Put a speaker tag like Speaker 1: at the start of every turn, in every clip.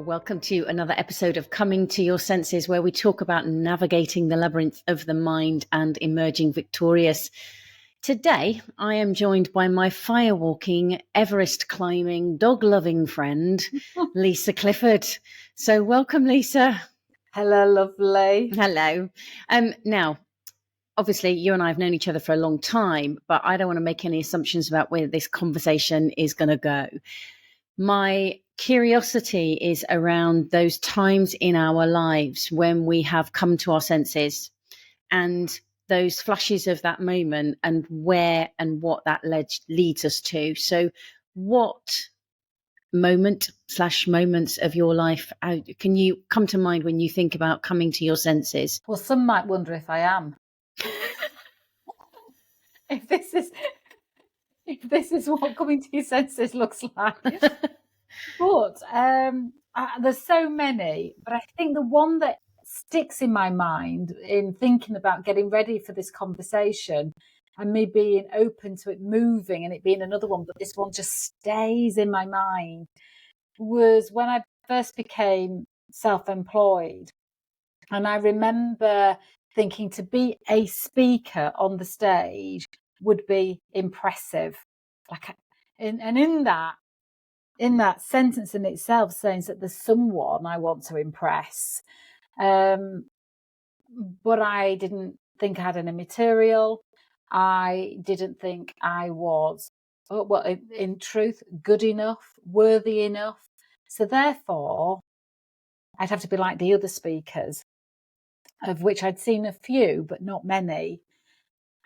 Speaker 1: Welcome to another episode of Coming to Your Senses, where we talk about navigating the labyrinth of the mind and emerging victorious. Today, I am joined by my firewalking, Everest climbing, dog-loving friend, Lisa Clifford. So welcome, Lisa.
Speaker 2: Hello, lovely.
Speaker 1: Hello. Now, obviously, you and I have known each other for a long time, but I don't want to make any assumptions about where this conversation is going to go. My curiosity is around those times in our lives when we have come to our senses and those flashes of that moment and where and what that leads us to. So what moments of your life can you come to mind when you think about coming to your senses?
Speaker 2: Well, some might wonder if I am. if this is what coming to your senses looks like. But there's so many, but I think the one that sticks in my mind in thinking about getting ready for this conversation and me being open to it moving and it being another one, but this one just stays in my mind, was when I first became self-employed. And I remember thinking to be a speaker on the stage would be impressive. In that sentence in itself, saying that there's someone I want to impress. But I didn't think I had any material. I didn't think I was, in truth, good enough, worthy enough. So therefore, I'd have to be like the other speakers, of which I'd seen a few, but not many.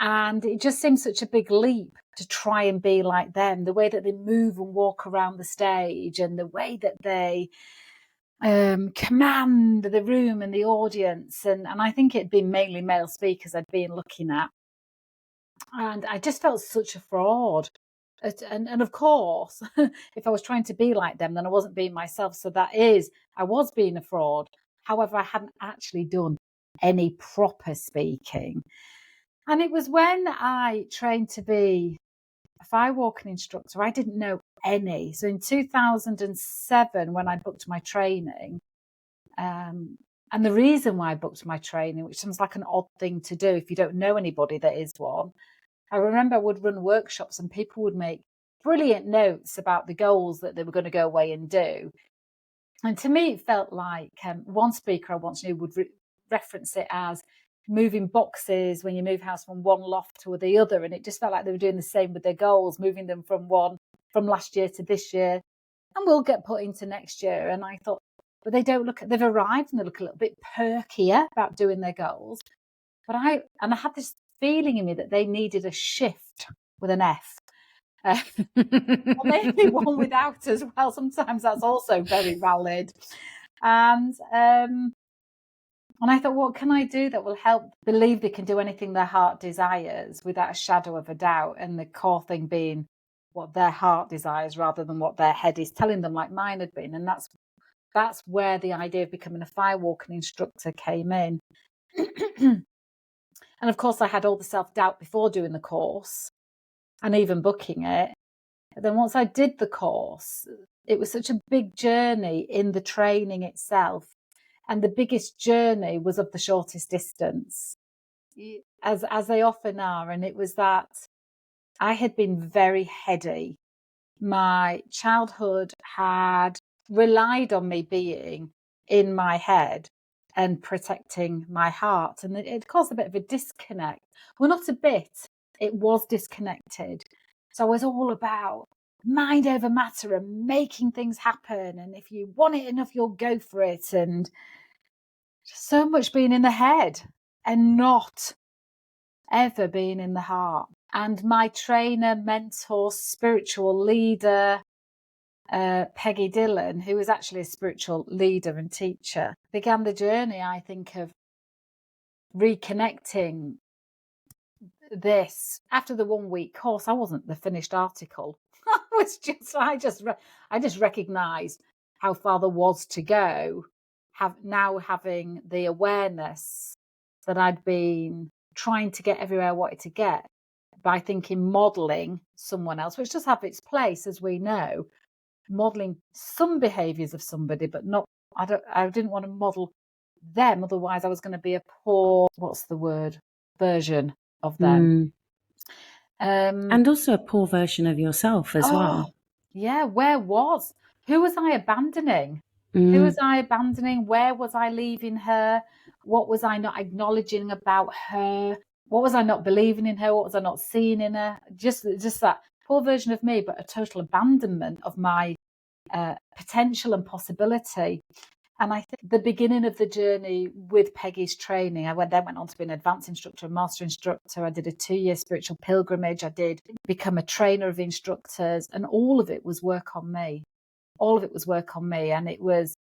Speaker 2: And it just seemed such a big leap to try and be like them, the way that they move and walk around the stage and the way that they command the room and the audience. And I think it'd been mainly male speakers I'd been looking at. And I just felt such a fraud. And of course, if I was trying to be like them, then I wasn't being myself. So I was being a fraud. However, I hadn't actually done any proper speaking. And it was when I trained to be a firewalking instructor, I didn't know any. So in 2007, when I booked my training, and the reason why I booked my training, which sounds like an odd thing to do if you don't know anybody that is one, I remember I would run workshops and people would make brilliant notes about the goals that they were going to go away and do. And to me, it felt like one speaker I once knew would reference it as moving boxes when you move house from one loft to the other, and it just felt like they were doing the same with their goals, moving them from last year to this year, and will get put into next year. And I thought, but they've arrived and they look a little bit perkier about doing their goals. But I had this feeling in me that they needed a shift with an F. Or maybe one without as well. Sometimes that's also very valid. And I thought, what can I do that will help believe they can do anything their heart desires without a shadow of a doubt? And the core thing being what their heart desires rather than what their head is telling them, like mine had been. And that's where the idea of becoming a firewalking instructor came in. And of course, I had all the self-doubt before doing the course and even booking it. But then once I did the course, it was such a big journey in the training itself. And the biggest journey was of the shortest distance, as they often are. And it was that I had been very heady. My childhood had relied on me being in my head and protecting my heart. And it caused a bit of a disconnect. Well, not a bit. It was disconnected. So I was all about mind over matter and making things happen. And if you want it enough, you'll go for it. And so much being in the head and not ever being in the heart. And my trainer, mentor, spiritual leader, Peggy Dillon, who was actually a spiritual leader and teacher, began the journey, I think, of reconnecting this. After the 1 week course, I wasn't the finished article. I just recognized how far there was to go. Having the awareness that I'd been trying to get everywhere I wanted to get by thinking modeling someone else, which does have its place, as we know. modeling some behaviors of somebody, but not, I didn't want to model them. Otherwise I was going to be a poor, what's the word, version of them.
Speaker 1: And also a poor version of yourself as well.
Speaker 2: Yeah, who was I abandoning? Who was I abandoning? Where was I leaving her? What was I not acknowledging about her? What was I not believing in her? What was I not seeing in her? Just that poor version of me, but a total abandonment of my potential and possibility. And I think the beginning of the journey with Peggy's training, I went on to be an advanced instructor, a master instructor. I did a 2-year spiritual pilgrimage. I did become a trainer of instructors, and all of it was work on me. All of it was work on me. And it was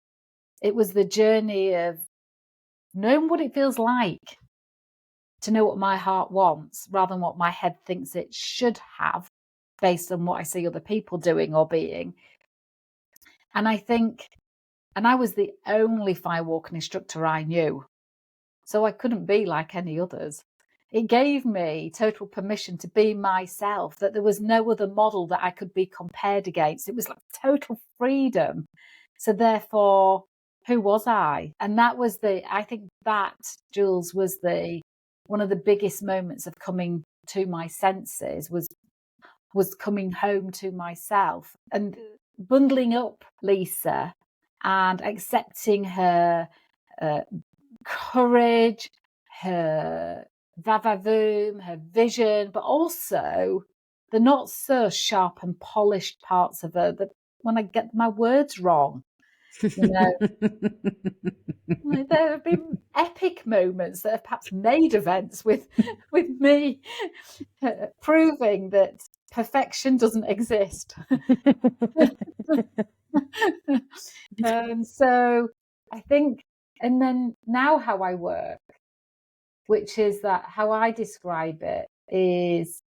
Speaker 2: the journey of knowing what it feels like to know what my heart wants rather than what my head thinks it should have based on what I see other people doing or being. And I think, and I was the only Firewalking instructor I knew, so I couldn't be like any others. It gave me total permission to be myself, that there was no other model that I could be compared against. It was like total freedom. So therefore, who was I? And that was I think that, Jules, was one of the biggest moments of coming to my senses, was coming home to myself and bundling up Lisa and accepting her courage, her va-va-voom, her vision, but also the not so sharp and polished parts of her, that when I get my words wrong, there have been epic moments that have perhaps made events with me proving that perfection doesn't exist. So I think, and then now how I work, which is that how I describe it is,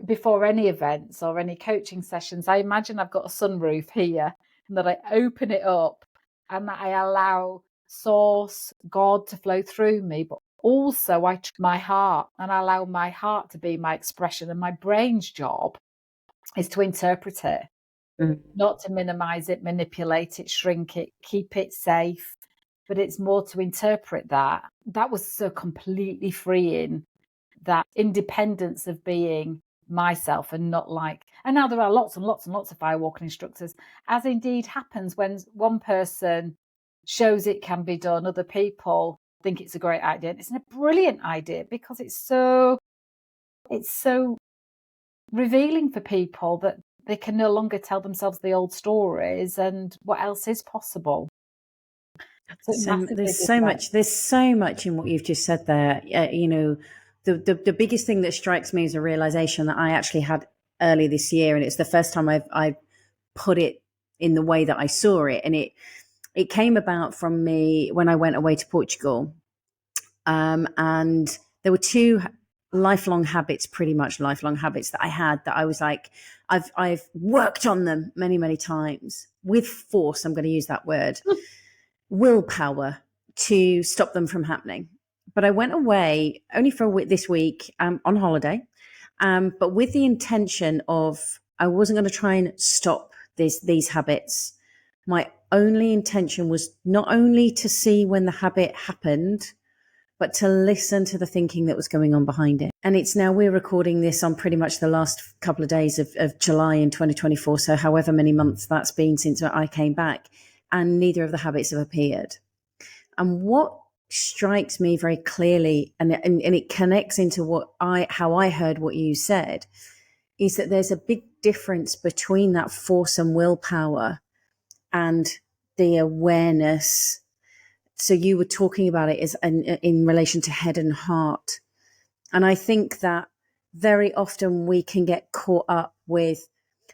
Speaker 2: before any events or any coaching sessions, I imagine I've got a sunroof here and that I open it up and that I allow source, God, to flow through me, but also my heart, and I allow my heart to be my expression, and my brain's job is to interpret it, not to minimize it, manipulate it, shrink it, keep it safe, but it's more to interpret that. That was so completely freeing, that independence of being myself and not like, and now there are lots and lots and lots of Firewalking instructors, as indeed happens when one person shows it can be done, other people think it's a great idea. And it's a brilliant idea because it's so revealing for people that they can no longer tell themselves the old stories and what else is possible. So
Speaker 1: there's so much in what you've just said there. The biggest thing that strikes me is a realization that I actually had early this year, and it's the first time I've put it in the way that I saw it, and it came about from me when I went away to Portugal, and there were two pretty much lifelong habits that I had, that I was like, I've worked on them many, many times with force. I'm going to use that word. Willpower to stop them from happening. But I went away only for this week on holiday, but with the intention of, I wasn't going to try and stop these habits. My only intention was not only to see when the habit happened, but to listen to the thinking that was going on behind it. And we're recording this on pretty much the last couple of days of July in 2024. So however many months that's been since I came back, and neither of the habits have appeared. And what strikes me very clearly, and it connects into how I heard what you said, is that there's a big difference between that force and willpower and the awareness. So you were talking about it as in relation to head and heart. And I think that very often we can get caught up with,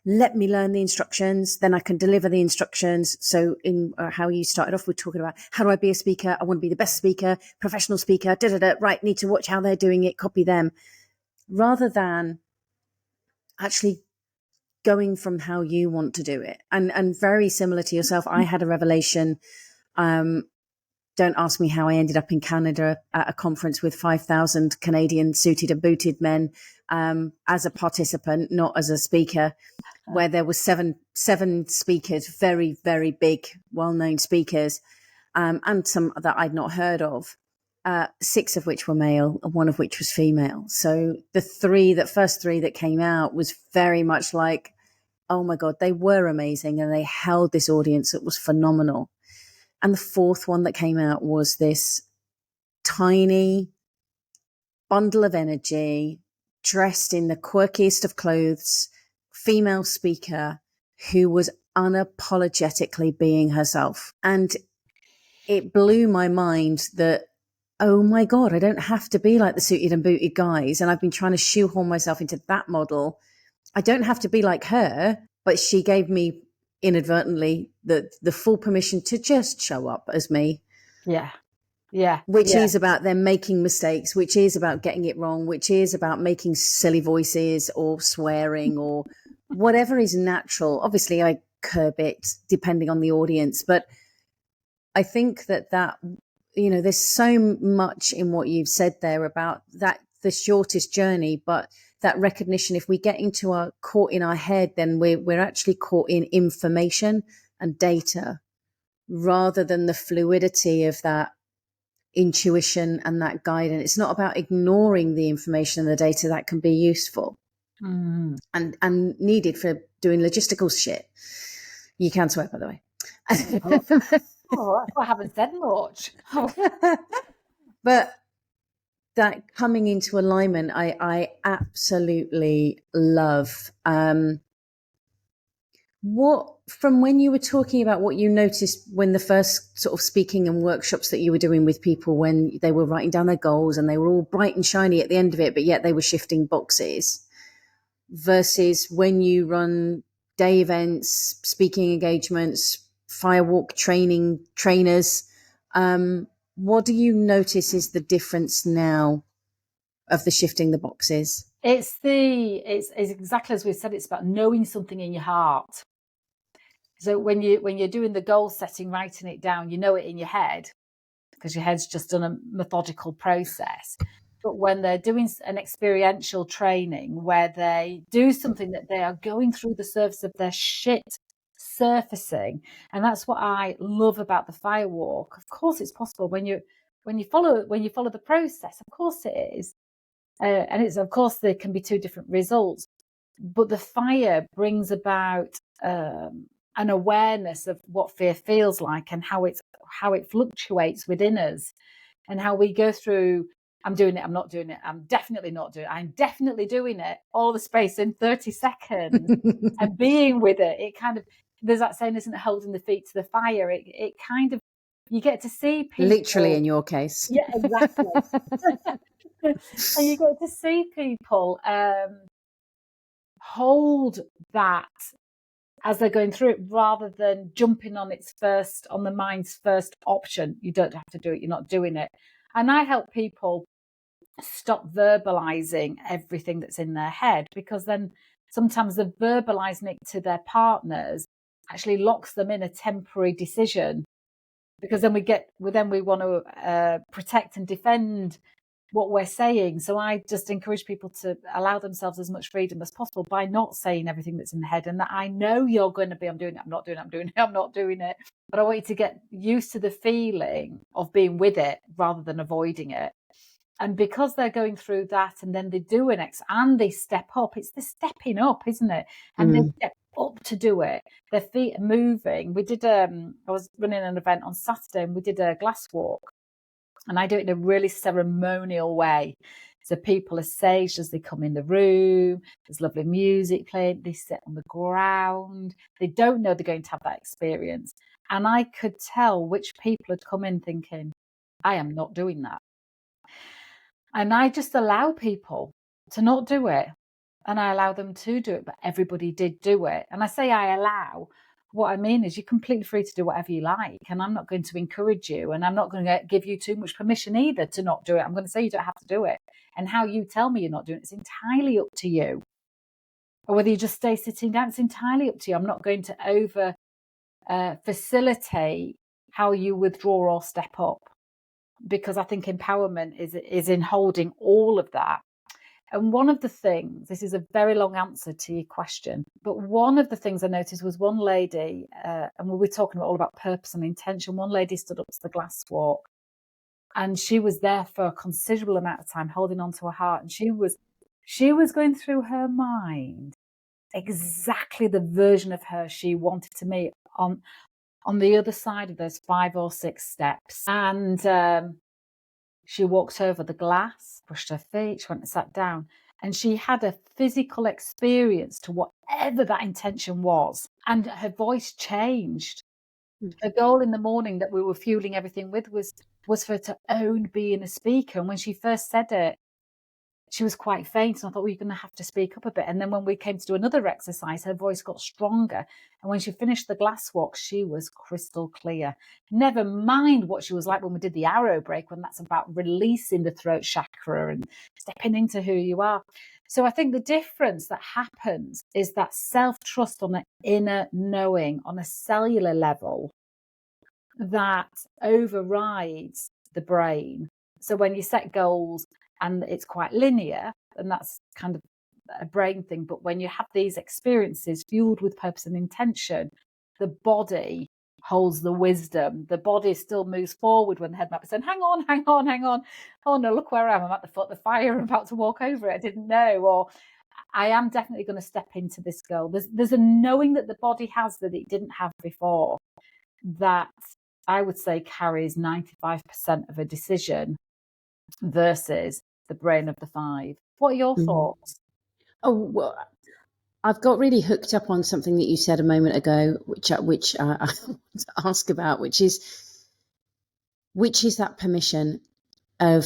Speaker 1: let me learn the instructions, then I can deliver the instructions. So in how you started off with talking about, how do I be a speaker? I want to be the best speaker, professional speaker, right, need to watch how they're doing it, copy them, rather than actually going from how you want to do it. And very similar to yourself, I had a revelation don't ask me how I ended up in Canada at a conference with 5,000 Canadian suited and booted men as a participant, not as a speaker, where there were seven speakers, very, very big, well-known speakers, and some that I'd not heard of, 6 of which were male and 1 of which was female. So the first three that came out was very much like, oh my God, they were amazing and they held this audience that was phenomenal. And the 4th one that came out was this tiny bundle of energy, dressed in the quirkiest of clothes, female speaker who was unapologetically being herself. And it blew my mind that, oh my God, I don't have to be like the suited and booted guys. And I've been trying to shoehorn myself into that model. I don't have to be like her, but she gave me inadvertently the full permission to just show up as me.
Speaker 2: Yeah. Yeah.
Speaker 1: Which is about them making mistakes, which is about getting it wrong, which is about making silly voices or swearing or whatever is natural. Obviously, I curb it depending on the audience, but I think that there's so much in what you've said there about that, the shortest journey, but that recognition, if we get caught in our head, then we're actually caught in information and data rather than the fluidity of that intuition and that guidance. It's not about ignoring the information and the data that can be useful and needed for doing logistical shit. You can swear, by the way.
Speaker 2: I haven't said much.
Speaker 1: But that coming into alignment, I absolutely love. What, from when you were talking about what you noticed when the first sort of speaking and workshops that you were doing with people, when they were writing down their goals and they were all bright and shiny at the end of it, but yet they were shifting boxes, versus when you run day events, speaking engagements, firewalk trainers, what do you notice is the difference now of the shifting the boxes?
Speaker 2: It's exactly as we said. It's about knowing something in your heart. So when you're doing the goal setting, writing it down, you know it in your head because your head's just done a methodical process. But when they're doing an experiential training where they do something that they are going through the surface of their shit surfacing, and that's what I love about the Firewalk. Of course, it's possible when you follow the process. Of course, it is. And it's, of course, there can be 2 different results, but the fire brings about an awareness of what fear feels like and how it fluctuates within us, and how we go through, I'm doing it, I'm not doing it, I'm definitely not doing it, I'm definitely doing it, all the space in 30 seconds, and being with it. It kind of, there's that saying, isn't it, holding the feet to the fire? It kind of, you get to see people.
Speaker 1: Literally in your case.
Speaker 2: Yeah, exactly. And you get to see people hold that as they're going through it, rather than jumping on the mind's first option. You don't have to do it, you're not doing it. And I help people stop verbalizing everything that's in their head, because then sometimes the verbalizing it to their partners actually locks them in a temporary decision, because then we want to protect and defend what we're saying. So I just encourage people to allow themselves as much freedom as possible by not saying everything that's in the head. And that I know you're going to be, I'm doing it, I'm not doing it, I'm doing it, I'm not doing it. But I want you to get used to the feeling of being with it rather than avoiding it. And because they're going through that, and then they do and they step up, it's the stepping up, isn't it? And they step up to do it. Their feet are moving. We did, I was running an event on Saturday, and we did a glass walk. And I do it in a really ceremonial way. So people are saged as they come in the room. There's lovely music playing. They sit on the ground. They don't know they're going to have that experience. And I could tell which people had come in thinking, I am not doing that. And I just allow people to not do it. And I allow them to do it. But everybody did do it. And I say I allow. What I mean is, you're completely free to do whatever you like, and I'm not going to encourage you, and I'm not going to give you too much permission either to not do it. I'm going to say you don't have to do it, and how you tell me you're not doing it is entirely up to you. Or whether you just stay sitting down, it's entirely up to you. I'm not going to over facilitate how you withdraw or step up. Because I think empowerment is in holding all of that. And one of the things, this is a very long answer to your question, but one of the things I noticed was one lady, and we were talking all about purpose and intention. One lady stood up to the glass walk, and she was there for a considerable amount of time, holding on to her heart. And she was going through her mind exactly the version of her she wanted to meet on the other side of those 5 or 6 steps. And she walked over the glass, pushed her feet, she went and sat down, and she had a physical experience to whatever that intention was. And her voice changed. Her goal in the morning that we were fueling everything with was for her to own being a speaker. And when she first said it, she was quite faint. And I thought, well, you're going to have to speak up a bit. And then when we came to do another exercise, her voice got stronger. And when she finished the glass walk, she was crystal clear. Never mind what she was like when we did the arrow break, when that's about releasing the throat chakra and stepping into who you are. So I think the difference that happens is that self-trust on an inner knowing, on a cellular level, that overrides the brain. So when you set goals, and it's quite linear, and that's kind of a brain thing. But when you have these experiences fueled with purpose and intention, the body holds the wisdom. The body still moves forward when the head map is saying, hang on. Oh no, look where I am. I'm at the foot of the fire. I'm about to walk over it. I didn't know. Or I am definitely going to step into this goal. There's a knowing that the body has that it didn't have before, that I would say carries 95% of a decision versus the brain of the 5. What are your thoughts?
Speaker 1: Oh, well, I've got really hooked up on something that you said a moment ago, which I want to ask about, which is that permission of,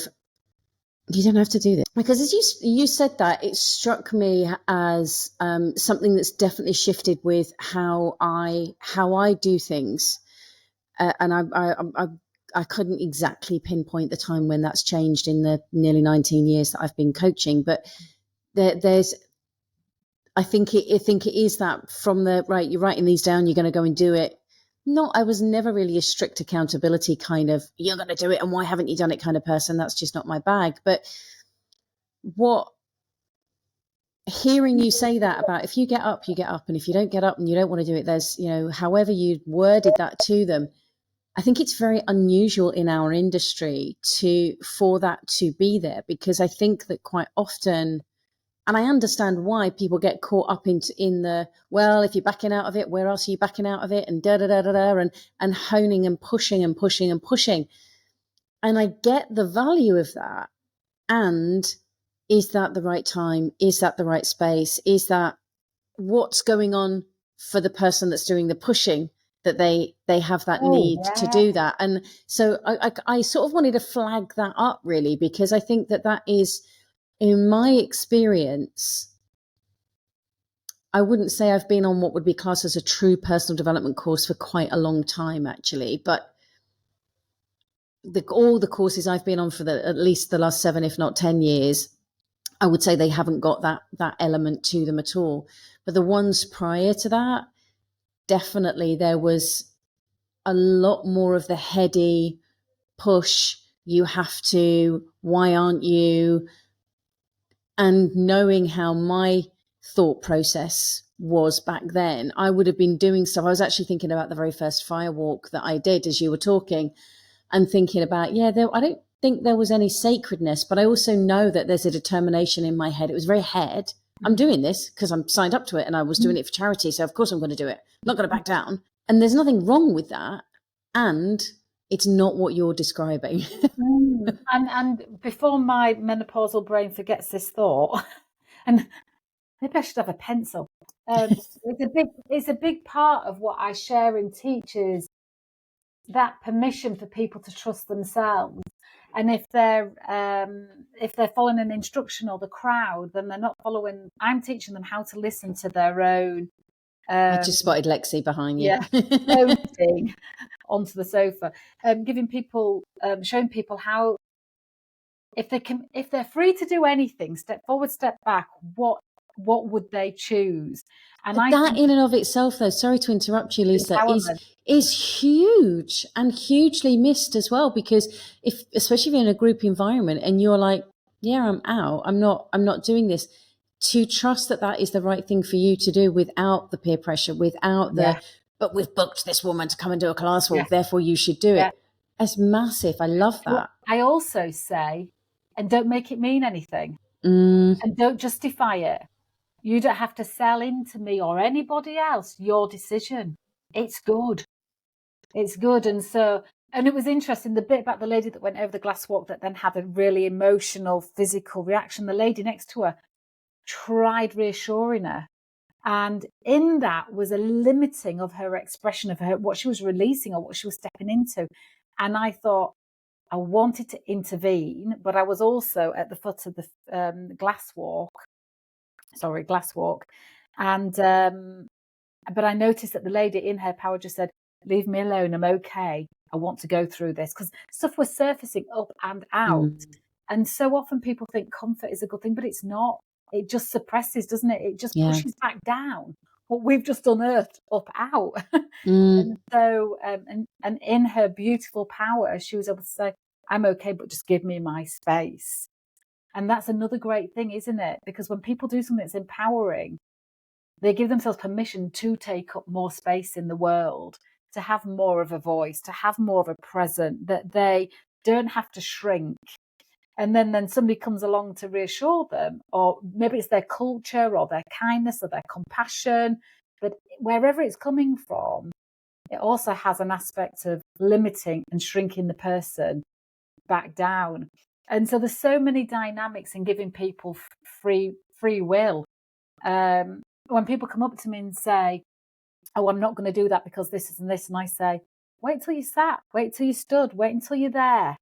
Speaker 1: you don't have to do this. Because as you said that, it struck me as something that's definitely shifted with how I do things, and I couldn't exactly pinpoint the time when that's changed in the nearly 19 years that I've been coaching, but there's, I think it is that from the, right, you're writing these down, you're going to go and do it. No, I was never really a strict accountability kind of, you're going to do it and why haven't you done it kind of person. That's just not my bag. But hearing you say that about, if you get up, you get up. And if you don't get up and you don't want to do it, there's, however you worded that to them, I think it's very unusual in our industry for that to be there, because I think that quite often, and I understand why people get caught up in the, well, if you're backing out of it, where else are you backing out of it? And and honing and pushing and pushing and pushing. And I get the value of that. And is that the right time? Is that the right space? Is that what's going on for the person that's doing the pushing, that they have that need to do that? And so I sort of wanted to flag that up, really, because I think that is, in my experience, I wouldn't say I've been on what would be classed as a true personal development course for quite a long time, actually. But all the courses I've been on for at least the last 7, if not 10 years, I would say they haven't got that element to them at all. But the ones prior to that, definitely there was a lot more of the heady push, you have to, why aren't you? And knowing how my thought process was back then, I would have been doing stuff. I was actually thinking about the very first Firewalk that I did as you were talking, and thinking about, I don't think there was any sacredness, but I also know that there's a determination in my head. It was very head. I'm doing this because I'm signed up to it and I was doing it for charity. So of course I'm going to do it. I'm not going to back down. And there's nothing wrong with that. And it's not what you're describing.
Speaker 2: And before my menopausal brain forgets this thought, and maybe I should have a pencil. It's a big part of what I share and teach is that permission for people to trust themselves. And if they're following an instruction or the crowd, then they're not following. I'm teaching them how to listen to their own.
Speaker 1: I just spotted Lexi behind you.
Speaker 2: Floating onto the sofa, giving people, showing people how, if they're free to do anything, step forward, step back, what what would they choose? And
Speaker 1: But
Speaker 2: I
Speaker 1: that
Speaker 2: think
Speaker 1: in and of itself, though, sorry to interrupt you, Lisa,
Speaker 2: empowerment.
Speaker 1: is huge and hugely missed as well. Because especially if you're in a group environment and you're like, yeah, I'm out, I'm not doing this, to trust that that is the right thing for you to do without the peer pressure, without
Speaker 2: Yeah,
Speaker 1: but we've booked this woman to come and do a class
Speaker 2: yeah,
Speaker 1: walk, therefore you should do
Speaker 2: yeah.
Speaker 1: it. It's massive. I love
Speaker 2: Well,
Speaker 1: that.
Speaker 2: I also say, and don't make it mean anything,
Speaker 1: Mm,
Speaker 2: and don't justify it. You don't have to sell into me or anybody else your decision. It's good. It's good. And it was interesting, the bit about the lady that went over the glass walk that then had a really emotional, physical reaction. The lady next to her tried reassuring her. And in that was a limiting of her expression of her, what she was releasing or what she was stepping into. And I thought, I wanted to intervene, but I was also at the foot of the glass walk. And but I noticed that the lady in her power just said, leave me alone, I'm okay, I want to go through this, because stuff was surfacing up and out.
Speaker 1: mm,
Speaker 2: And so often people think comfort is a good thing, but it's not. It just suppresses, doesn't it? It just
Speaker 1: yeah.
Speaker 2: pushes back down what we've just unearthed up out.
Speaker 1: Mm,
Speaker 2: And so and in her beautiful power she was able to say, I'm okay, but just give me my space. And that's another great thing, isn't it? Because when people do something that's empowering, they give themselves permission to take up more space in the world, to have more of a voice, to have more of a presence, that they don't have to shrink. And then somebody comes along to reassure them, or maybe it's their culture or their kindness or their compassion, but wherever it's coming from, it also has an aspect of limiting and shrinking the person back down. And so there's so many dynamics in giving people free will. When people come up to me and say, oh, I'm not going to do that because this and this, and I say, wait till you sat, wait till you stood, wait until you're there.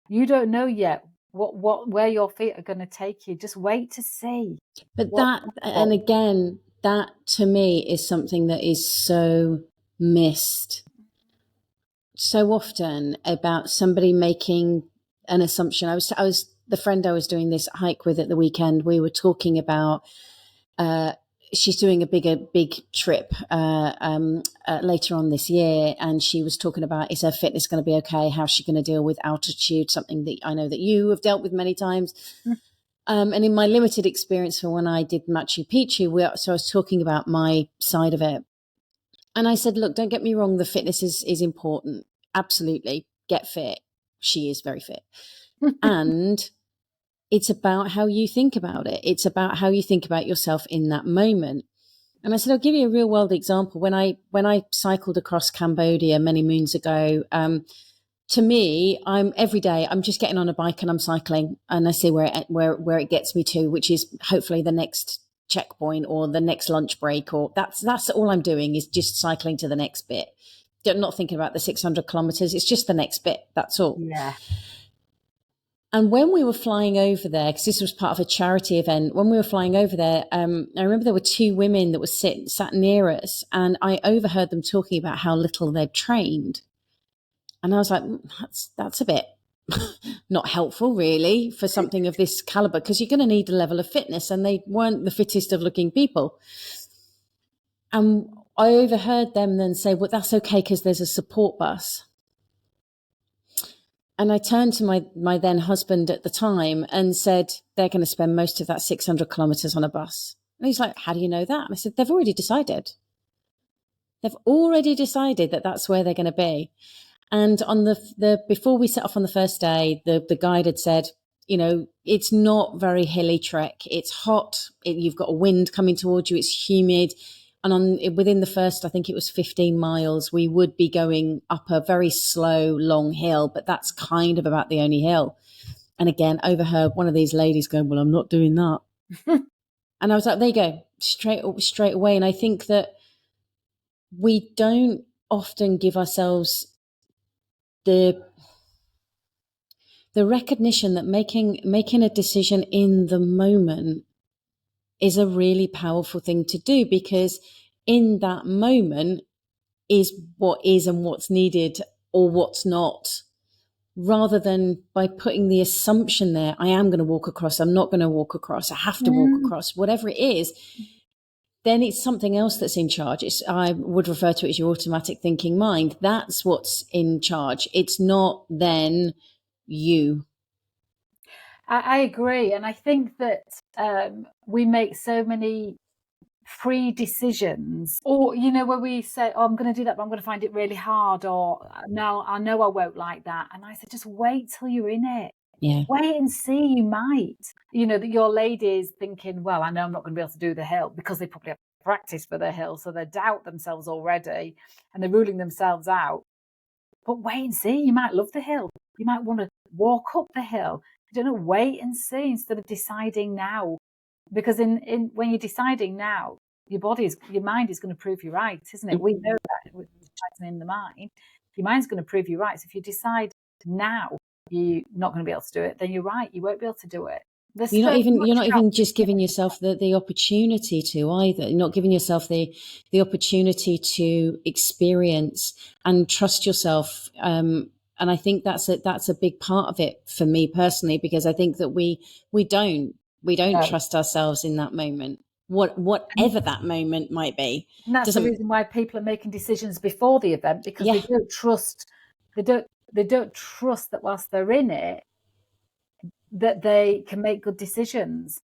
Speaker 2: You don't know yet where your feet are going to take you. Just wait to see.
Speaker 1: but
Speaker 2: What?
Speaker 1: that, and again, that to me is something that is so missed so often, about somebody making an assumption. I was the friend I was doing this hike with at the weekend. We were talking about she's doing a big trip later on this year, and she was talking about, is her fitness going to be okay? How's she going to deal with altitude? Something that I know that you have dealt with many times. And in my limited experience for when I did Machu Picchu, so I was talking about my side of it. And I said, look, don't get me wrong, the fitness is important. Absolutely. Get fit. She is very fit. And it's about how you think about it. It's about how you think about yourself in that moment. And I said, I'll give you a real world example. When I cycled across Cambodia many moons ago, to me, every day I'm just getting on a bike and I'm cycling, and I see where it gets me to, which is hopefully the next checkpoint or the next lunch break, or that's all I'm doing, is just cycling to the next bit. I'm not thinking about the 600 kilometers. It's just the next bit. That's all.
Speaker 2: Yeah.
Speaker 1: And when we were flying over there, because this was part of a charity event, when we were flying over there, I remember there were two women that were sat near us, and I overheard them talking about how little they'd trained. And I was like, that's a bit not helpful, really, for something of this caliber, because you're going to need a level of fitness, and they weren't the fittest of looking people. And I overheard them then say, well, that's okay because there's a support bus. And I turned to my then husband at the time and said, they're going to spend most of that 600 kilometers on a bus. And he's like, how do you know that? And I said, they've already decided. They've already decided that that's where they're going to be. And on the before we set off on the first day, the guide had said, it's not very hilly trek. It's hot. You've got a wind coming towards you. It's humid. And within the first, I think it was 15 miles, we would be going up a very slow, long hill, but that's kind of about the only hill. And again, overheard one of these ladies going, well, I'm not doing that. And I was like, there you go, straight away. And I think that we don't often give ourselves the recognition that making a decision in the moment is a really powerful thing to do, because in that moment is what is and what's needed or what's not. rather than by putting the assumption there, I am going to walk across, I'm not going to walk across, I have to walk across, whatever it is, then it's something else that's in charge. I would refer to it as your automatic thinking mind. That's what's in charge. It's not then you.
Speaker 2: I agree. And I think that we make so many free decisions, or, where we say, oh, I'm going to do that, but I'm going to find it really hard, or no, I know I won't like that. And I said, just wait till you're in it.
Speaker 1: Yeah.
Speaker 2: Wait and see, you might. That your lady's thinking, well, I know I'm not going to be able to do the hill, because they probably have practice for the hill. So they doubt themselves already and they're ruling themselves out. But wait and see, you might love the hill. You might want to walk up the hill. You don't know, wait and see instead of deciding now. Because in when you're deciding now, your mind is going to prove you right, isn't it? We know that with in the mind, your mind's going to prove you right. So if you decide now you're not going to be able to do it, then you're right, you won't be able to do it.
Speaker 1: You're not even just giving yourself the opportunity to either. You're not giving yourself the opportunity to experience and trust yourself. And I think that's a big part of it for me personally, because I think that we don't trust ourselves in that moment, whatever that moment might be.
Speaker 2: And that's the reason why people are making decisions before the event, because they don't trust. They don't trust that whilst they're in it, that they can make good decisions.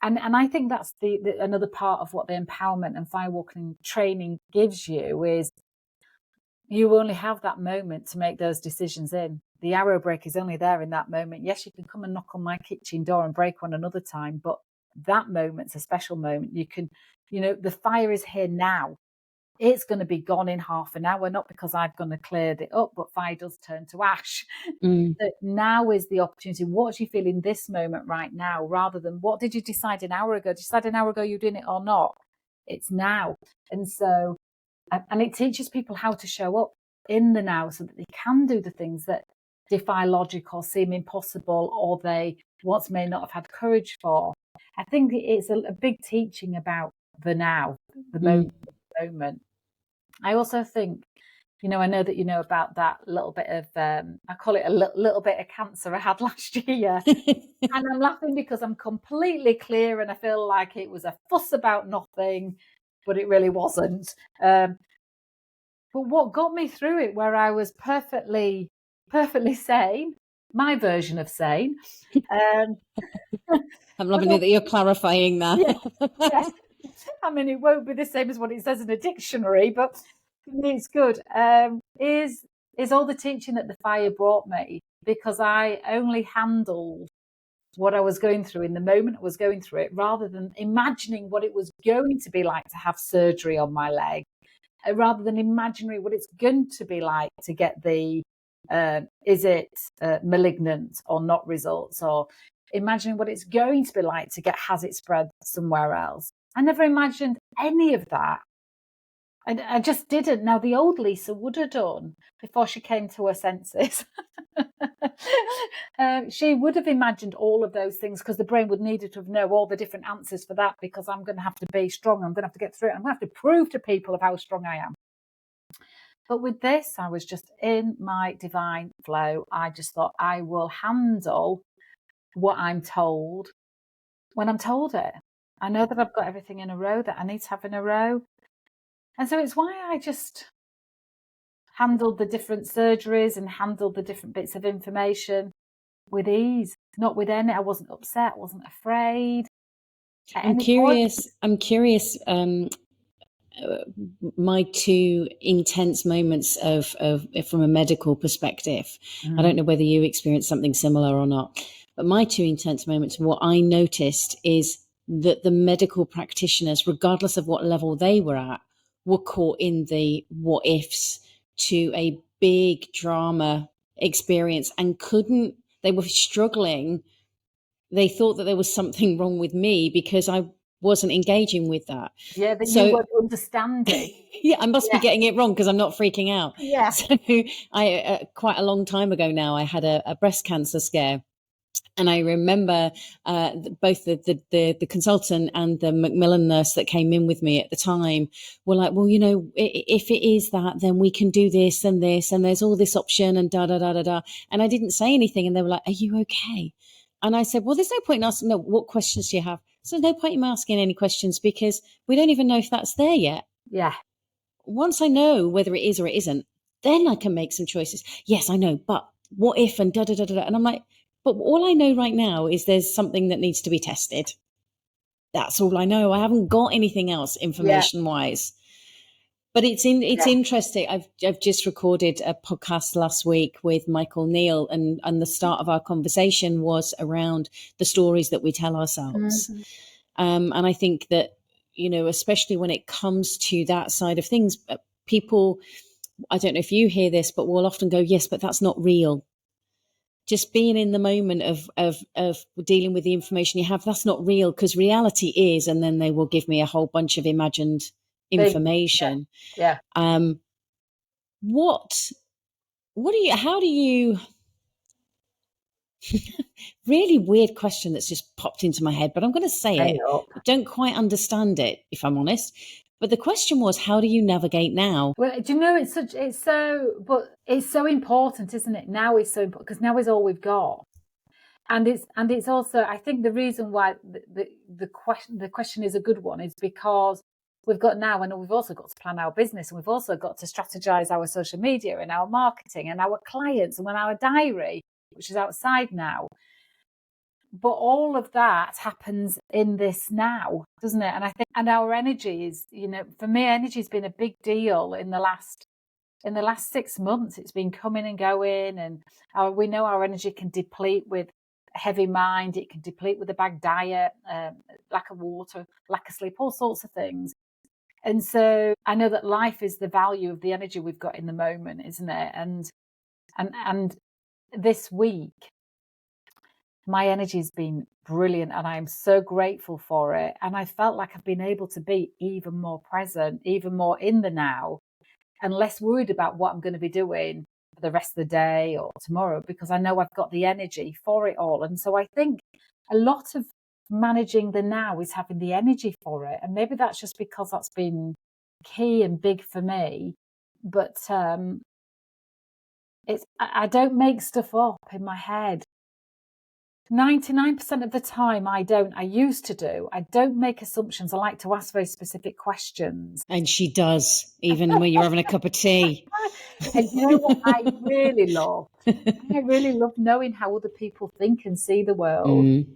Speaker 2: And I think that's another part of what the empowerment and firewalking training gives you, is you only have that moment to make those decisions in. The arrow break is only there in that moment. Yes, you can come and knock on my kitchen door and break one another time, but that moment's a special moment. You can, the fire is here now. It's going to be gone in half an hour, not because I've gone to cleared it up, but fire does turn to ash. So now is the opportunity. What do you feel in this moment right now, rather than what did you decide an hour ago? Did you decide an hour ago you're doing it or not? It's now. And so, and it teaches people how to show up in the now so that they can do the things that defy logic or seem impossible, or they once may not have had courage for. I think it's a big teaching about the now, the moment. I also think, I know that you know about that little bit of, I call it a little bit of cancer I had last year. And I'm laughing because I'm completely clear and I feel like it was a fuss about nothing, but it really wasn't. But what got me through it, where I was perfectly sane, my version of sane.
Speaker 1: I'm loving it that you're clarifying that.
Speaker 2: Yes. I mean, it won't be the same as what it says in a dictionary, but it's good. Is all the teaching that the fire brought me, because I only handled what I was going through in the moment I was going through it, rather than imagining what it was going to be like to have surgery on my leg, rather than imagining what it's going to be like to get the is it malignant or not results, or imagining what it's going to be like to get has it spread somewhere else. I never imagined any of that. I just didn't. Now, the old Lisa would have done before she came to her senses. She would have imagined all of those things, because the brain would need to know all the different answers for that, because I'm going to have to be strong. I'm going to have to get through it. I'm going to have to prove to people of how strong I am. But with this, I was just in my divine flow. I just thought, I will handle what I'm told when I'm told it. I know that I've got everything in a row that I need to have in a row. And so it's why I just handled the different surgeries and handled the different bits of information with ease, not with any. I wasn't upset, I wasn't afraid.
Speaker 1: I'm curious. My two intense moments of from a medical perspective. I don't know whether you experienced something similar or not, but my two intense moments, what I noticed is that the medical practitioners, regardless of what level they were at, were caught in the what ifs to a big drama experience and they were struggling. They thought that there was something wrong with me because I wasn't engaging with that.
Speaker 2: Yeah, that you weren't understanding.
Speaker 1: Yeah, I must be getting it wrong because I'm not freaking out.
Speaker 2: Yeah.
Speaker 1: So I quite a long time ago now, I had a breast cancer scare. And I remember both the consultant and the Macmillan nurse that came in with me at the time were like, well, if it is that, then we can do this, and there's all this option, and da da da da da. And I didn't say anything, and they were like, are you okay? And I said, well, there's no point in asking, no, what questions do you have? So there's no point in asking any questions because we don't even know if that's there yet.
Speaker 2: Yeah.
Speaker 1: Once I know whether it is or it isn't, then I can make some choices. Yes, I know, but what if, and da da da da. And I'm like, but all I know right now is there's something that needs to be tested. That's all I know. I haven't got anything else information wise. But it's interesting. I've just recorded a podcast last week with Michael Neal, and the start of our conversation was around the stories that we tell ourselves. And I think that, especially when it comes to that side of things, people, I don't know if you hear this, but will often go, yes, but that's not real. Just being in the moment of dealing with the information you have, that's not real, because reality is, and then they will give me a whole bunch of imagined information.
Speaker 2: Yeah.
Speaker 1: How do you really weird question that's just popped into my head, but I'm going to say it. I don't quite understand it, if I'm honest. But the question was, how do you navigate now?
Speaker 2: Well, do you know, it's so important, isn't it? Now is so important because now is all we've got. And it's also, I think the reason why the question is a good one is because we've got now, and we've also got to plan our business, and we've also got to strategize our social media and our marketing and our clients and our diary, which is outside now. But all of that happens in this now, doesn't it? And I think, and our energy is, for me, energy has been a big deal in the last 6 months. It's been coming and going, and we know our energy can deplete with a heavy mind. It can deplete with a bad diet, lack of water, lack of sleep, all sorts of things. And so I know that life is the value of the energy we've got in the moment, isn't it? And this week, my energy has been brilliant, and I'm so grateful for it. And I felt like I've been able to be even more present, even more in the now, and less worried about what I'm going to be doing for the rest of the day or tomorrow, because I know I've got the energy for it all. And so I think a lot of managing the now is having the energy for it. And maybe that's just because that's been key and big for me. But I don't make stuff up in my head. 99% of the time I don't. I used to do. I don't make assumptions. I like to ask very specific questions.
Speaker 1: And she does, even when you're having a cup of tea.
Speaker 2: And you know what I really love? I really love knowing how other people think and see the world.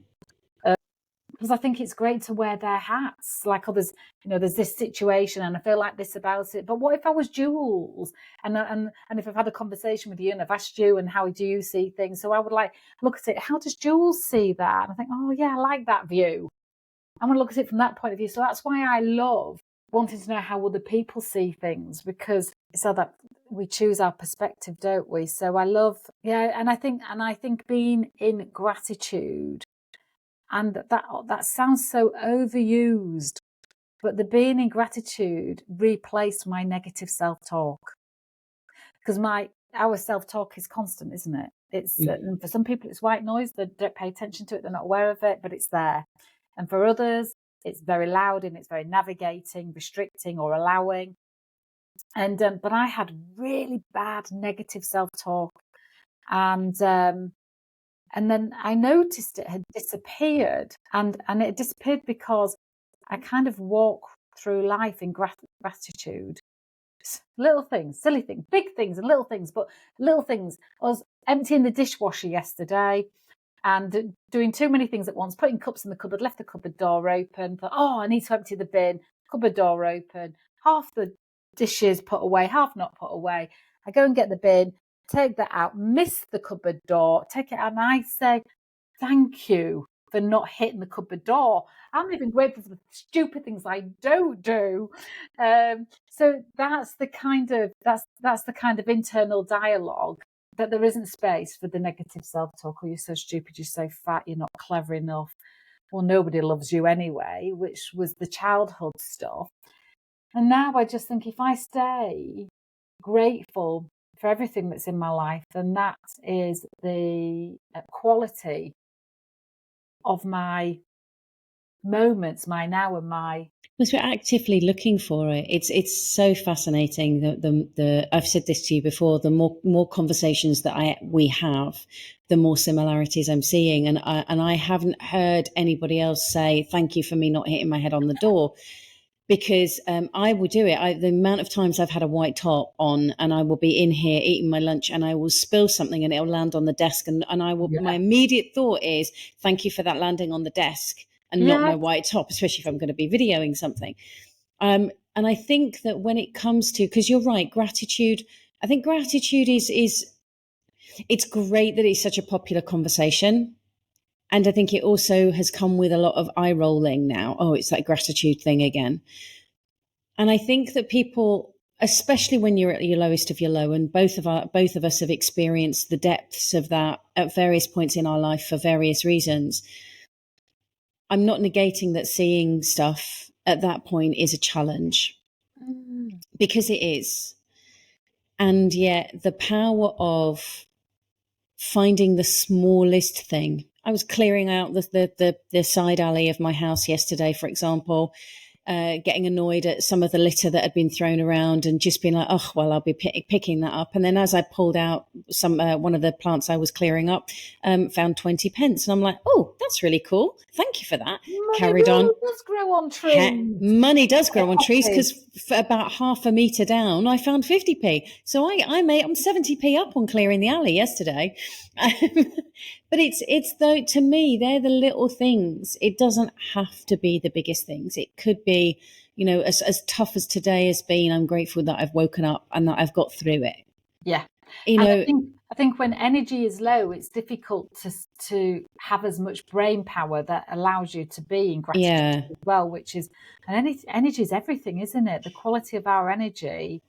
Speaker 2: Because I think it's great to wear their hats, like others. There's this situation and I feel like this about it. But what if I was Jules? And if I've had a conversation with you and I've asked you, and how do you see things? So I would look at it. How does Jules see that? And I think, oh yeah, I like that view. I'm going to look at it from that point of view. So that's why I love wanting to know how other people see things, because so that we choose our perspective, don't we? So I love, and I think being in gratitude. And that sounds so overused, but the being in gratitude replaced my negative self-talk, because our self-talk is constant, isn't it? It's for some people it's white noise. They don't pay attention to it. They're not aware of it, but it's there. And for others, it's very loud and it's very navigating, restricting, or allowing. And but I had really bad negative self-talk, and then I noticed it had disappeared, and it disappeared because I kind of walk through life in gratitude. Little things, silly things, big things and little things, but little things. I was emptying the dishwasher yesterday and doing too many things at once, putting cups in the cupboard, left the cupboard door open, thought, I need to empty the bin, cupboard door open, half the dishes put away, half not put away. I go and get the bin, take that out, miss the cupboard door, take it out, and I say, thank you for not hitting the cupboard door. I'm even grateful for the stupid things I don't do. So that's the kind of internal dialogue, that there isn't space for the negative self-talk. Oh, you're so stupid, you're so fat, you're not clever enough. Well, nobody loves you anyway, which was the childhood stuff. And now I just think, if I stay grateful for everything that's in my life, then that is the quality of my moments, my now and my.
Speaker 1: Because we're actively looking for it. It's so fascinating that the I've said this to you before. The more conversations that we have, the more similarities I'm seeing, and I haven't heard anybody else say thank you for me not hitting my head on the door, because I will do it. The amount of times I've had a white top on and I will be in here eating my lunch and I will spill something and it'll land on the desk, and I will.
Speaker 2: Yeah.
Speaker 1: My immediate thought is thank you for that landing on the desk and not my white top, especially if I'm going to be videoing something. And I think that when it comes to, because you're right, gratitude, I think gratitude is it's great that it's such a popular conversation. And I think it also has come with a lot of eye rolling now. Oh, it's that gratitude thing again. And I think that people, especially when you're at your lowest of your low, and both of us have experienced the depths of that at various points in our life for various reasons. I'm not negating that seeing stuff at that point is a challenge, because it is. And yet the power of finding the smallest thing. I was clearing out the side alley of my house yesterday, for example, getting annoyed at some of the litter that had been thrown around and just being like, oh, well, I'll be picking that up. And then as I pulled out one of the plants I was clearing up, found 20 pence. And I'm like, oh, that's really cool. Thank you for that. Carried on.
Speaker 2: Does grow on trees.
Speaker 1: Money does grow on trees, because for about half a metre down, I found 50p. So I'm 70p up on clearing the alley yesterday. But it's though, to me, they're the little things. It doesn't have to be the biggest things. It could be, as tough as today has been, I'm grateful that I've woken up and that I've got through it.
Speaker 2: Yeah. I think when energy is low, it's difficult to have as much brain power that allows you to be in gratitude as well, which is, and energy is everything, isn't it? The quality of our energy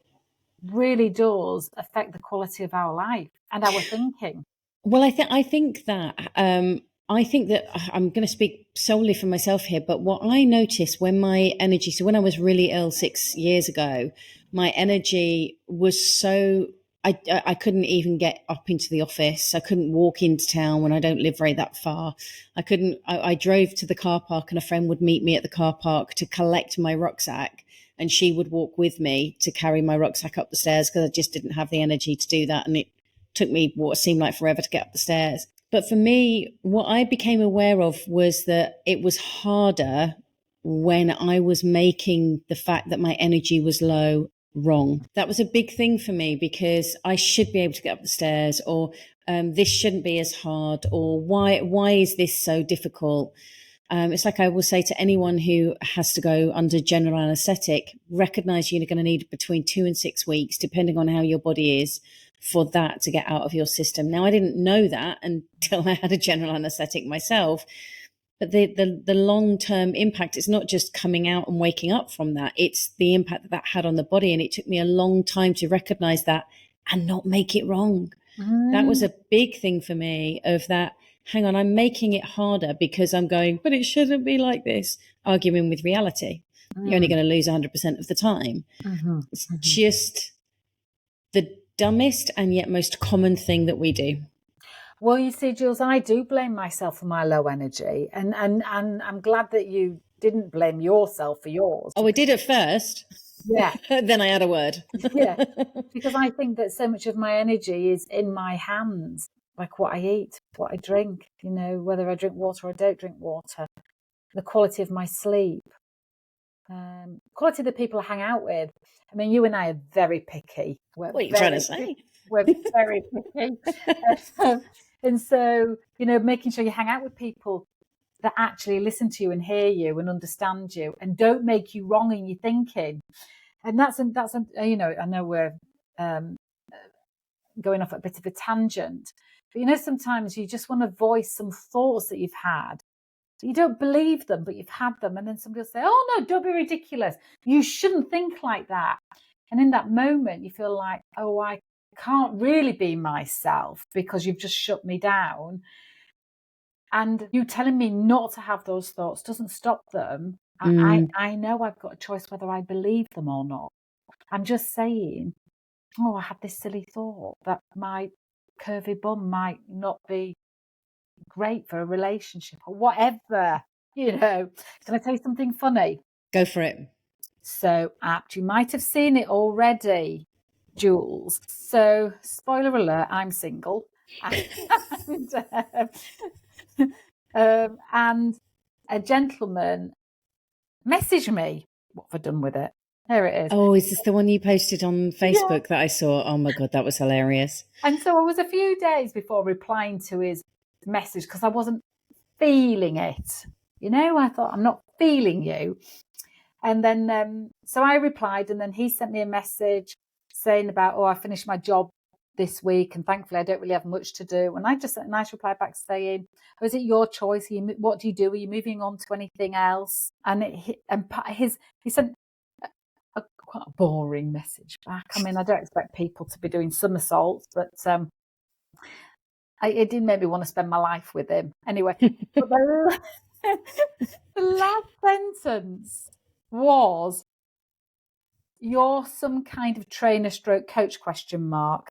Speaker 2: really does affect the quality of our life and our thinking.
Speaker 1: Well, I think that I'm going to speak solely for myself here, but what I noticed when my energy, so when I was really ill 6 years ago, my energy was so, I couldn't even get up into the office. I couldn't walk into town when I don't live very that far. I drove to the car park and a friend would meet me at the car park to collect my rucksack, and she would walk with me to carry my rucksack up the stairs because I just didn't have the energy to do that. And it took me what seemed like forever to get up the stairs. But for me, what I became aware of was that it was harder when I was making the fact that my energy was low wrong. That was a big thing for me, because I should be able to get up the stairs, or this shouldn't be as hard, or why is this so difficult? It's like I will say to anyone who has to go under general anaesthetic, recognize you're going to need between 2 and 6 weeks, depending on how your body is, for that to get out of your system. Now, I didn't know that until I had a general anaesthetic myself. But the long-term impact is not just coming out and waking up from that. It's the impact that had on the body. And it took me a long time to recognize that and not make it wrong. That was a big thing for me, of that, hang on, I'm making it harder because I'm going, but it shouldn't be like this, arguing with reality. You're only going to lose 100% of the time. It's just the dumbest and yet most common thing that we do.
Speaker 2: Well, you see, Jules, I do blame myself for my low energy, and I'm glad that you didn't blame yourself for yours.
Speaker 1: Oh, I did at first.
Speaker 2: Yeah.
Speaker 1: Then I had a word.
Speaker 2: Yeah. Because I think that so much of my energy is in my hands, like what I eat, what I drink, whether I drink water or I don't drink water, the quality of my sleep, quality of the people I hang out with. I mean, you and I are very picky.
Speaker 1: What are you trying to say?
Speaker 2: We're very picky. And so, making sure you hang out with people that actually listen to you and hear you and understand you and don't make you wrong in your thinking. And that's I know we're going off a bit of a tangent, but sometimes you just want to voice some thoughts that you've had. You don't believe them, but you've had them. And then somebody will say, oh, no, don't be ridiculous. You shouldn't think like that. And in that moment, you feel like, oh, I can't really be myself because you've just shut me down. And you telling me not to have those thoughts doesn't stop them. I know I've got a choice whether I believe them or not. I'm just saying, oh, I had this silly thought that my curvy bum might not be great for a relationship or whatever, you know. Can I tell you something funny?
Speaker 1: Go for it.
Speaker 2: So apt. You might have seen it already, Jules. So, spoiler alert, I'm single. And, and a gentleman messaged me. What have I done with it? There it is.
Speaker 1: Oh, is this the one you posted on
Speaker 2: Yeah.
Speaker 1: Facebook that I saw? Oh my God, that was hilarious.
Speaker 2: And so I was a few days before replying to his message because I wasn't feeling it. You know, I thought, I'm not feeling you. And then, so I replied, and then he sent me a message saying about, I finished my job this week, and thankfully I don't really have much to do. And I just sent a nice reply back saying, is it your choice? What do you do? Are you moving on to anything else? And he sent quite a boring message back. I mean, I don't expect people to be doing somersaults, but it did make me want to spend my life with him. Anyway, but the last sentence was, you're some kind of trainer stroke coach, question mark.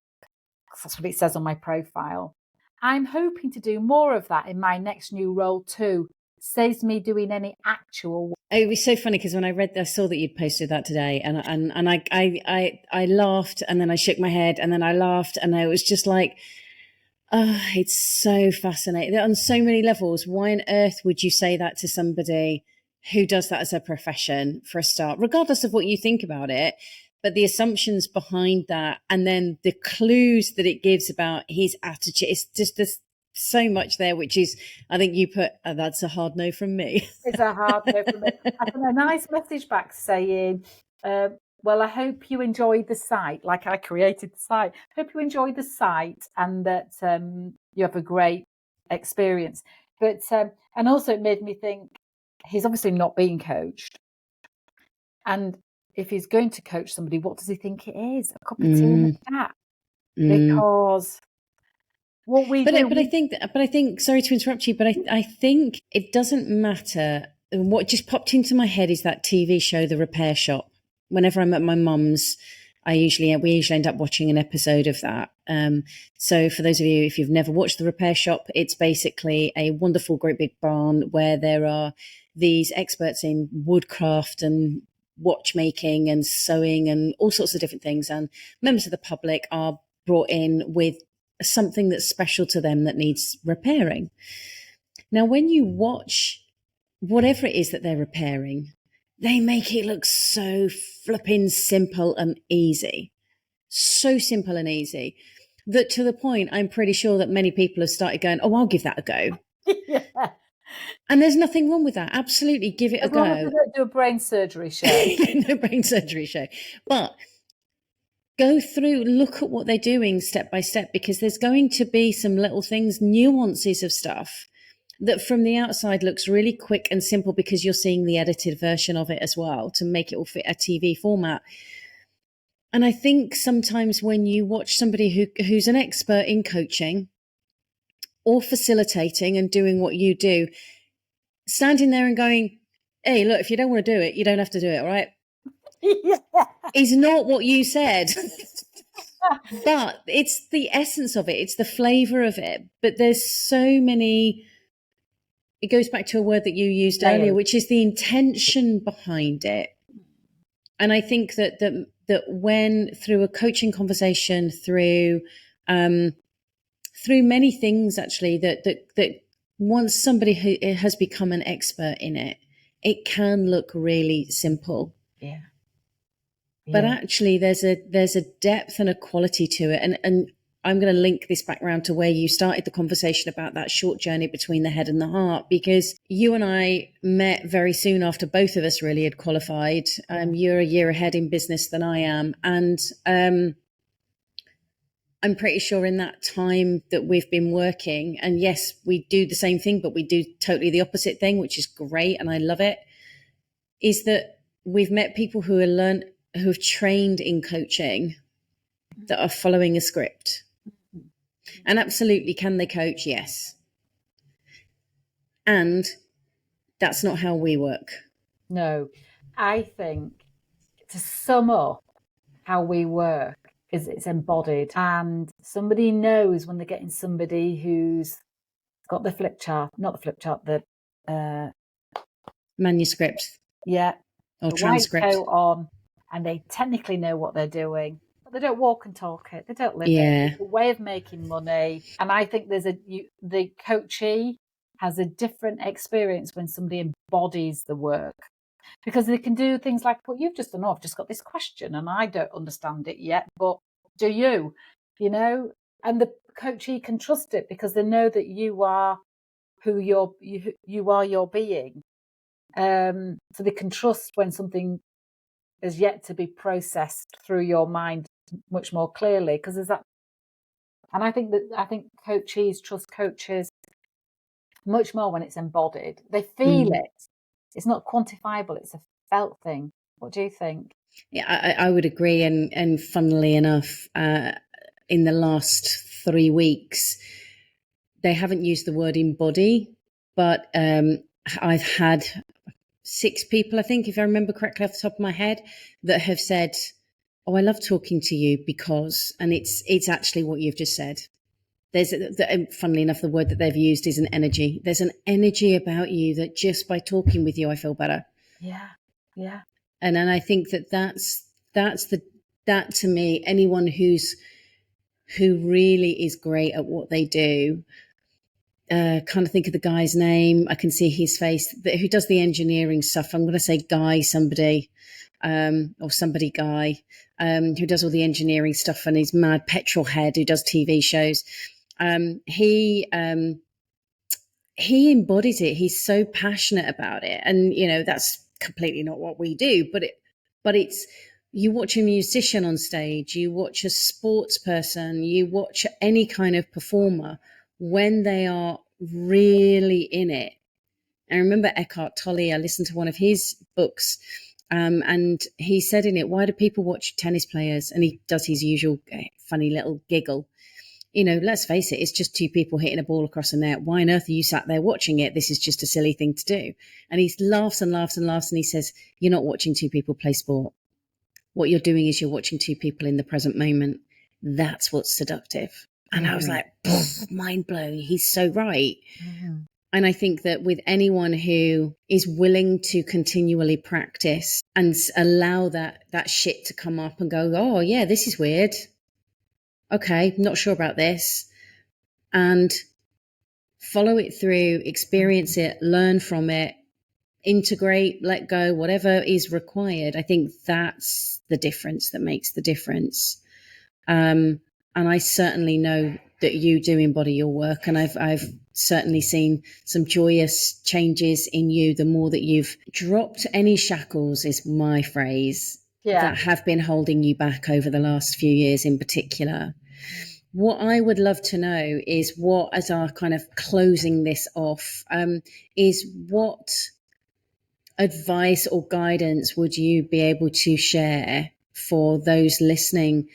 Speaker 2: That's what it says on my profile. I'm hoping to do more of that in my next new role too. Saves me doing any actual work.
Speaker 1: It was so funny because when I saw that you'd posted that today, and I laughed, and then I shook my head, and then I laughed, and I was just like, oh, it's so fascinating on so many levels. Why on earth would you say that to somebody who does that as a profession, for a start, regardless of what you think about it? But the assumptions behind that, and then the clues that it gives about his attitude, it's just there's so much there, which is, I think you put, that's a hard no from me.
Speaker 2: It's a hard no from me. I sent a nice message back saying, well, I hope you enjoyed the site, like I created the site. Hope you enjoyed the site and that you have a great experience. But and also it made me think, he's obviously not being coached. And if he's going to coach somebody, what does he think it is? A cup of tea and a chat? Because what we do.
Speaker 1: But I think, sorry to interrupt you, but I think it doesn't matter. What just popped into my head is that TV show, The Repair Shop. Whenever I'm at my mum's, we usually end up watching an episode of that. So for those of you, if you've never watched The Repair Shop, it's basically a wonderful, great big barn where there are these experts in woodcraft and watchmaking and sewing and all sorts of different things. And members of the public are brought in with something that's special to them that needs repairing. Now, when you watch whatever it is that they're repairing, they make it look so flipping simple and easy. So simple and easy that to the point I'm pretty sure that many people have started going, oh, I'll give that a go.
Speaker 2: Yeah.
Speaker 1: And there's nothing wrong with that. Absolutely give it a go.
Speaker 2: As long as we don't do a brain surgery show.
Speaker 1: No brain surgery show. But go through, look at what they're doing step by step, because there's going to be some little things, nuances of stuff that from the outside looks really quick and simple because you're seeing the edited version of it as well to make it all fit a TV format. And I think sometimes when you watch somebody who's an expert in coaching or facilitating and doing what you do, standing there and going, hey, look, if you don't want to do it, you don't have to do it, all right?
Speaker 2: Yeah.
Speaker 1: Is not what you said. But it's the essence of it. It's the flavor of it. But there's so many, it goes back to a word that you used earlier, which is the intention behind it. And I think that when through a coaching conversation, through many things actually, that once somebody who has become an expert in it, it can look really simple.
Speaker 2: Yeah.
Speaker 1: But actually there's a depth and a quality to it. And I'm going to link this back around to where you started the conversation about that short journey between the head and the heart, because you and I met very soon after both of us really had qualified. You're a year ahead in business than I am. And I'm pretty sure in that time that we've been working, and yes, we do the same thing, but we do totally the opposite thing, which is great. And I love it, is that we've met people who have trained in coaching that are following a script. And absolutely, can they coach? Yes. And that's not how we work.
Speaker 2: No, I think to sum up how we work is it's embodied, and somebody knows when they're getting somebody who's got the flip chart, not the flip chart, the
Speaker 1: manuscript
Speaker 2: or
Speaker 1: or
Speaker 2: the
Speaker 1: transcript.
Speaker 2: white coat on, and they technically know what they're doing, but they don't walk and talk it. They don't live it. It's a way of making money, and I think the coachee has a different experience when somebody embodies the work, because they can do things like what you've just done. Oh, I've just got this question and I don't understand it yet, but do you? You know, and the coachee can trust it because they know that you are who you are your being. So they can trust when something is yet to be processed through your mind much more clearly, because there's that. And I think coachees trust coaches much more when it's embodied. They feel it. It's not quantifiable. It's a felt thing. What do you think?
Speaker 1: Yeah, I would agree. And funnily enough, in the last 3 weeks, they haven't used the word embody, but I've had 6 people, I think, if I remember correctly off the top of my head, that have said, "Oh, I love talking to you because," and it's actually what you've just said. There's, funnily enough, the word that they've used is an energy. There's an energy about you that just by talking with you, I feel better.
Speaker 2: Yeah, yeah.
Speaker 1: And I think that to me, anyone who really is great at what they do. Kind of think of the guy's name. I can see his face. Who does the engineering stuff? I'm going to say Guy somebody, or somebody Guy, who does all the engineering stuff and he's mad petrol head who does TV shows. He embodies it. He's so passionate about it, and that's completely not what we do. But it's you watch a musician on stage, you watch a sports person, you watch any kind of performer when they are really in it. I remember Eckhart Tolle. I listened to one of his books, and he said in it, "Why do people watch tennis players?" And he does his usual funny little giggle. Let's face it, it's just 2 people hitting a ball across a net. Why on earth are you sat there watching it? This is just a silly thing to do. And he laughs and laughs and laughs, and he says, "You're not watching 2 people play sport. What you're doing is you're watching 2 people in the present moment. That's what's seductive." And I was like, mind blown. He's so right. Mm-hmm. And I think that with anyone who is willing to continually practice and allow that shit to come up and go, "Oh yeah, this is weird. Okay, not sure about this," and follow it through, experience it, learn from it, integrate, let go, whatever is required. I think that's the difference that makes the difference. And I certainly know that you do embody your work, and I've certainly seen some joyous changes in you the more that you've dropped any shackles, is my phrase, that have been holding you back over the last few years in particular. What I would love to know is what, as our kind of closing this off, is what advice or guidance would you be able to share for those listening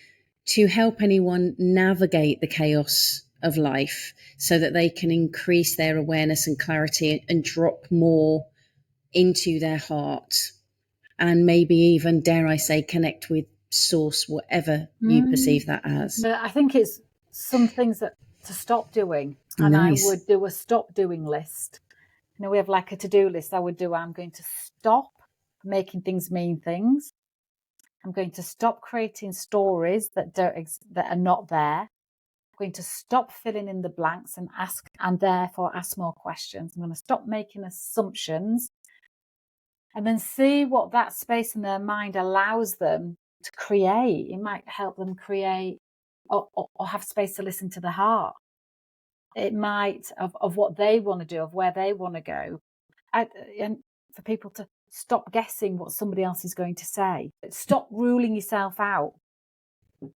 Speaker 1: to help anyone navigate the chaos of life so that they can increase their awareness and clarity and drop more into their heart and maybe even, dare I say, connect with source, whatever you perceive that as?
Speaker 2: I think it's some things that to stop doing. And nice. I would do a stop doing list. We have like a to-do list. I'm going to stop making things mean things. I'm going to stop creating stories that are not there. I'm going to stop filling in the blanks and therefore ask more questions. I'm going to stop making assumptions, and then see what that space in their mind allows them to create. It might help them create or have space to listen to the heart. It might of what they want to do, of where they want to go, and for people to stop guessing what somebody else is going to say. Stop ruling yourself out.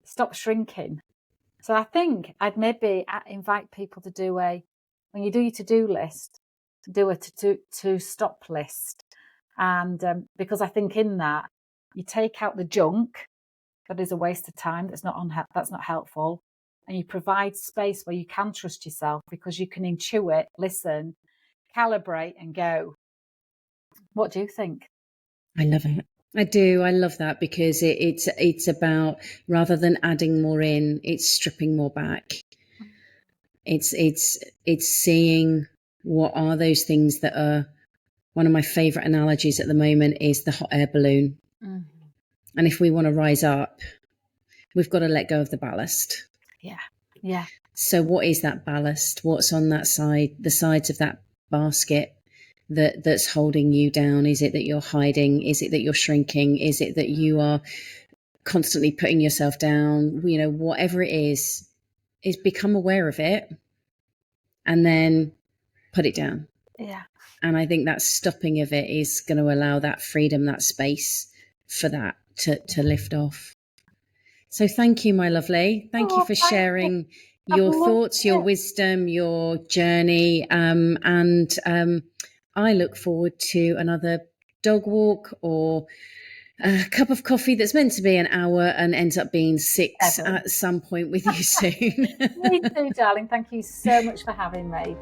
Speaker 2: Stop shrinking. So I think I'd maybe invite people to do when you do your to-do list, do a to stop list. And because I think in that, you take out the junk that is a waste of time, that's not helpful. And you provide space where you can trust yourself because you can intuit, listen, calibrate and go. What do you think?
Speaker 1: I love it. I do. I love that because it's about, rather than adding more in, it's stripping more back. It's seeing what are those things that are. One of my favorite analogies at the moment is the hot air balloon. Mm-hmm. And if we want to rise up, we've got to let go of the ballast.
Speaker 2: Yeah.
Speaker 1: So what is that ballast? What's on that side, the sides of that basket that's holding you down? Is it that you're hiding? Is it that you're shrinking? Is it that you are constantly putting yourself down? You know, whatever it is become aware of it and then put it down.
Speaker 2: Yeah.
Speaker 1: And I think that stopping of it is going to allow that freedom, that space for that to lift off. So thank you, my lovely. Thank you for sharing your thoughts, your wisdom, your journey. And I look forward to another dog walk or a cup of coffee that's meant to be an hour and ends up being 6 at some point with you soon.
Speaker 2: Me too, darling. Thank you so much for having me.